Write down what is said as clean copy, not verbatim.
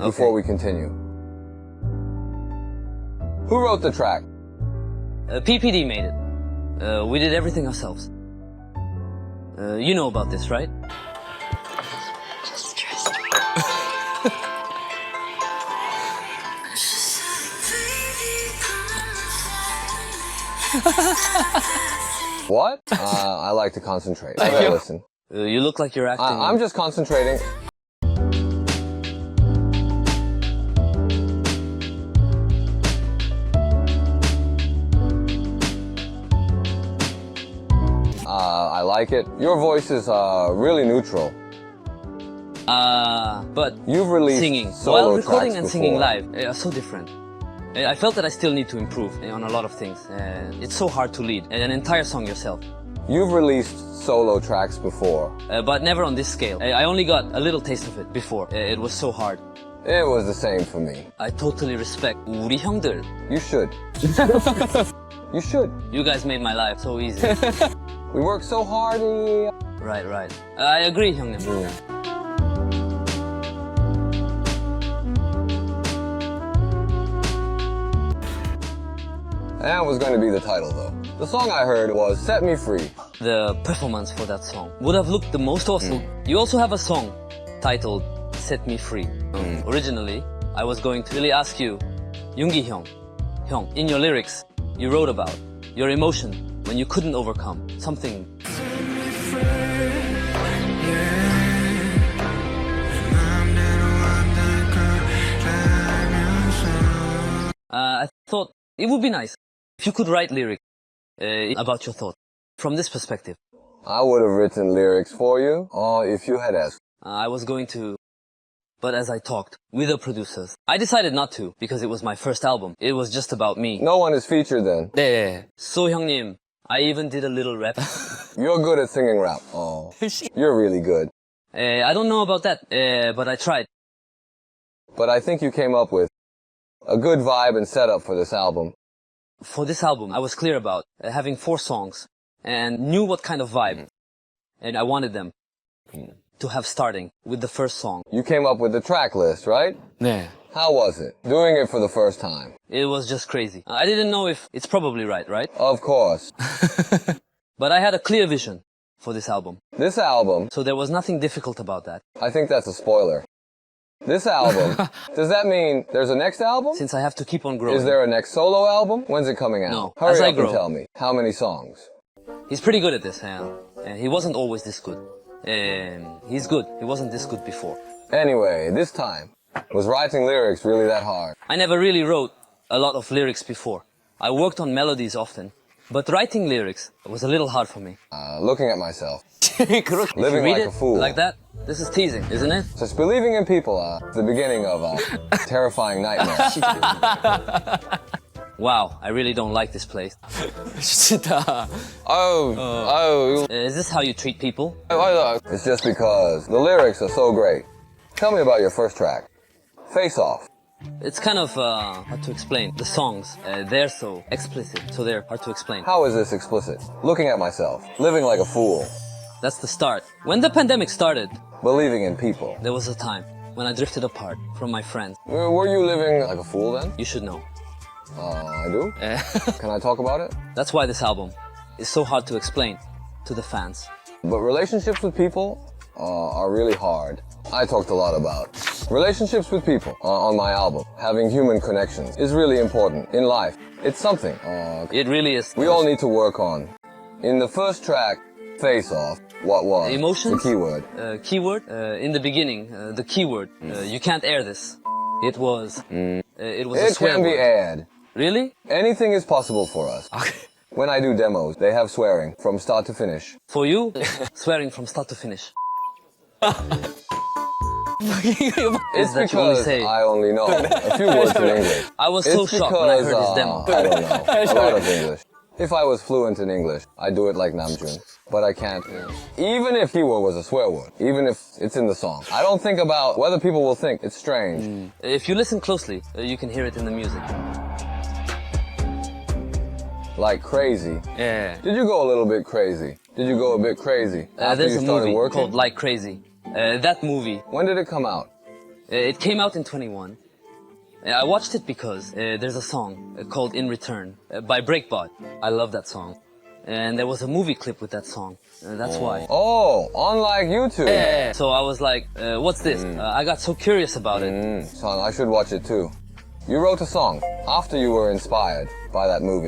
before we continue. Who wrote the track? PPD made it. We did everything ourselves. You know about this, right? Just trust me. What? I like to concentrate. I gotta listen. You look like you're acting. I'm just concentrating. I like it. Your voice is really neutral. But You've released singing solo while recording tracks and singing before. live are so different. I felt that I still need to improve on a lot of things. It's so hard to lead an entire song yourself. You've released solo tracks before. But never on this scale. I only got a little taste of it before. It was so hard. It was the same for me. I totally respect 우리 형들. You should. You should. You guys made my life so easy. We work so hard. Right. I agree, 형님. That was going to be the title though. The song I heard was Set Me Free. The performance for that song would have looked the most awesome. You also have a song titled Set Me Free. Originally, I was going to really ask you, Yoongi 형, in your lyrics, you wrote about your emotion when you couldn't overcome something. I thought it would be nice if you could write lyrics about your thoughts from this perspective. I would have written lyrics for you, if you had asked. I was going to, but as I talked with the producers, I decided not to because it was my first album. It was just about me. No one is featured then. 네. So 형님, I even did a little rap. You're good at singing rap. Oh, you're really good. I don't know about that, but I tried. But I think you came up with a good vibe and setup for this album. For this album, I was clear about having 4 songs and knew what kind of vibe. And I wanted them to have starting with the first song. You came up with the track list, right? 네. How was it? Doing it for the first time. It was just crazy. I didn't know if it's probably right? Of course. But I had a clear vision for this album. This album, So there was nothing difficult about that. I think that's a spoiler. This album, does that mean there's a next album? Since I have to keep on growing. Is there a next solo album? When's it coming out? No, Hurry as I up grow. and tell me. How many songs? He's pretty good at this, he wasn't always this good. He's good. He wasn't this good before. Anyway, this time, was writing lyrics really that hard? I never really wrote a lot of lyrics before. I worked on melodies often, but writing lyrics was a little hard for me. Looking at myself. If Living you read like a fool. like that, this is teasing, isn't it? Just believing in people, the beginning of a terrifying nightmare. Wow, I really don't like this place. 진짜. 아유. Is this how you treat people? It's just because the lyrics are so great. Tell me about your first track. Face Off. It's kind of hard to explain. The songs, they're so explicit, so they're hard to explain. How is this explicit? Looking at myself. Living like a fool. That's the start. When the pandemic started, Believing in people. there was a time when I drifted apart from my friends. Were you living like a fool then? You should know. I do? Can I talk about it? That's why this album is so hard to explain to the fans. But relationships with people are really hard. I talked a lot about relationships with people on my album. Having human connections is really important in life. It's something It really is. we all need to work on. In the first track, Face Off, what was Emotions? the keyword? Keyword, in the beginning, the keyword, you can't air this. It was a It swear can be word. aired. Really? Anything is possible for us. When I do demos, they have swearing from start to finish. For you, swearing from start to finish. It's that you only because say- I only know a few words in English. I was so It's shocked when I heard because, this demo. I don't know, a lot of English. If I was fluent in English, I'd do it like Namjoon. But I can't. Even if keyword was a swear word, even if it's in the song, I don't think about whether people will think it's strange. If you listen closely, you can hear it in the music. Like crazy. 예. Did you go a little bit crazy? Did you go a bit crazy after There's you a started movie working? called Like Crazy. That movie, When did it come out? It came out in 21. I watched it because there's a song called In Return by Breakbot. I love that song. And there was a movie clip with that song. That's why. Oh, unlike YouTube. Yeah. So I was like, what's this? I got so curious about it. Son, I should watch it too. You wrote a song after you were inspired by that movie.